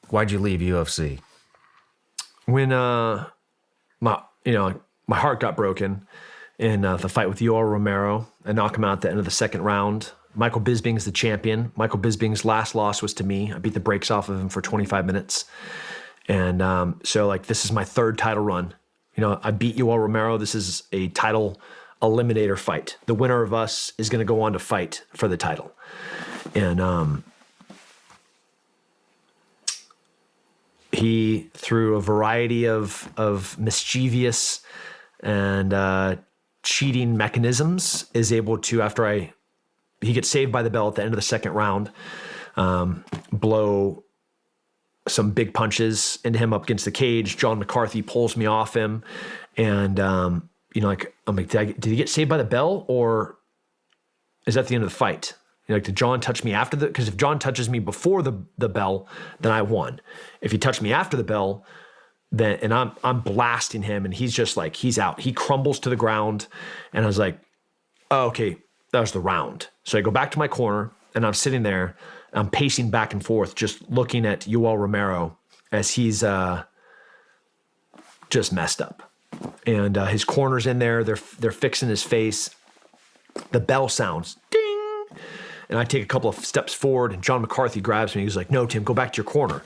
Why'd you leave UFC? When my heart got broken in the fight with Yoel Romero, I knocked him out at the end of the second round. Michael Bisping's the champion. Michael Bisping's last loss was to me. I beat the brakes off of him for 25 minutes. And so like this is my third title run. I beat Yoel Romero. This is a title eliminator fight. The winner of us is going to go on to fight for the title. And he, through a variety of mischievous and cheating mechanisms, is able to, he gets saved by the bell at the end of the second round, blow some big punches into him up against the cage. John McCarthy pulls me off him. And, I'm like, did he get saved by the bell, or is that the end of the fight? Did John touch me after because if John touches me before the bell, then I won. If he touched me after the bell, and I'm blasting him, and he's just like, he's out. He crumbles to the ground, and I was like, oh, okay, that was the round. So I go back to my corner, and I'm sitting there, I'm pacing back and forth, just looking at Yoel Romero as he's just messed up. And his corner's in there, they're fixing his face. The bell sounds, ding! And I take a couple of steps forward, and John McCarthy grabs me. He's like, no, Tim, go back to your corner.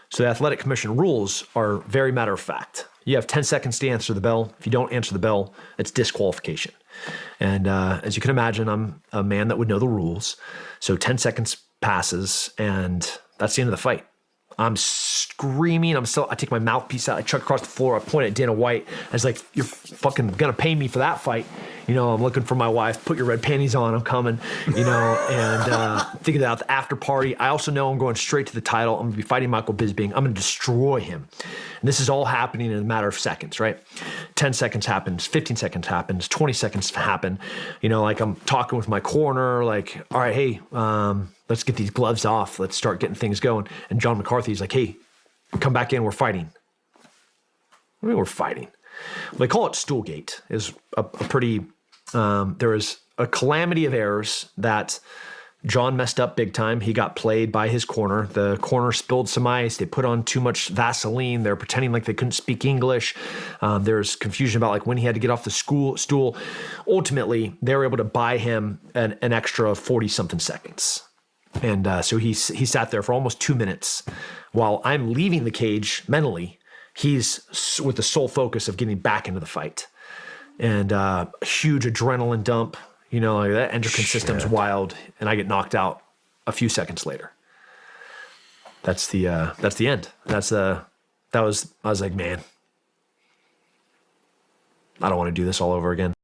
So the Athletic Commission rules are very matter of fact. You have 10 seconds to answer the bell. If you don't answer the bell, it's disqualification. And as you can imagine, I'm a man that would know the rules. So 10 seconds passes, and that's the end of the fight. I'm screaming. I take my mouthpiece out. I chuck across the floor. I point at Dana White. I was like, you're fucking going to pay me for that fight. I'm looking for my wife. Put your red panties on. I'm coming, and thinking about the after party. I also know I'm going straight to the title. I'm going to be fighting Michael Bisping. I'm going to destroy him. And this is all happening in a matter of seconds, right? 10 seconds happens, 15 seconds happens, 20 seconds happen. Like I'm talking with my corner, like, all right, hey, let's get these gloves off. Let's start getting things going. And John McCarthy's like, hey, come back in. We're fighting. What do you mean we're fighting? Well, they call it Stoolgate. Is a pretty, there was a calamity of errors that John messed up big time. He got played by his corner. The corner spilled some ice. They put on too much Vaseline. They're pretending like they couldn't speak English. There's confusion about like when he had to get off the stool. Ultimately, they were able to buy him an extra 40-something seconds. And so he sat there for almost 2 minutes while I'm leaving the cage mentally. He's with the sole focus of getting back into the fight. And huge adrenaline dump, like that endocrine system's wild, and I get knocked out a few seconds later. That's the end. I was like, man, I don't want to do this all over again.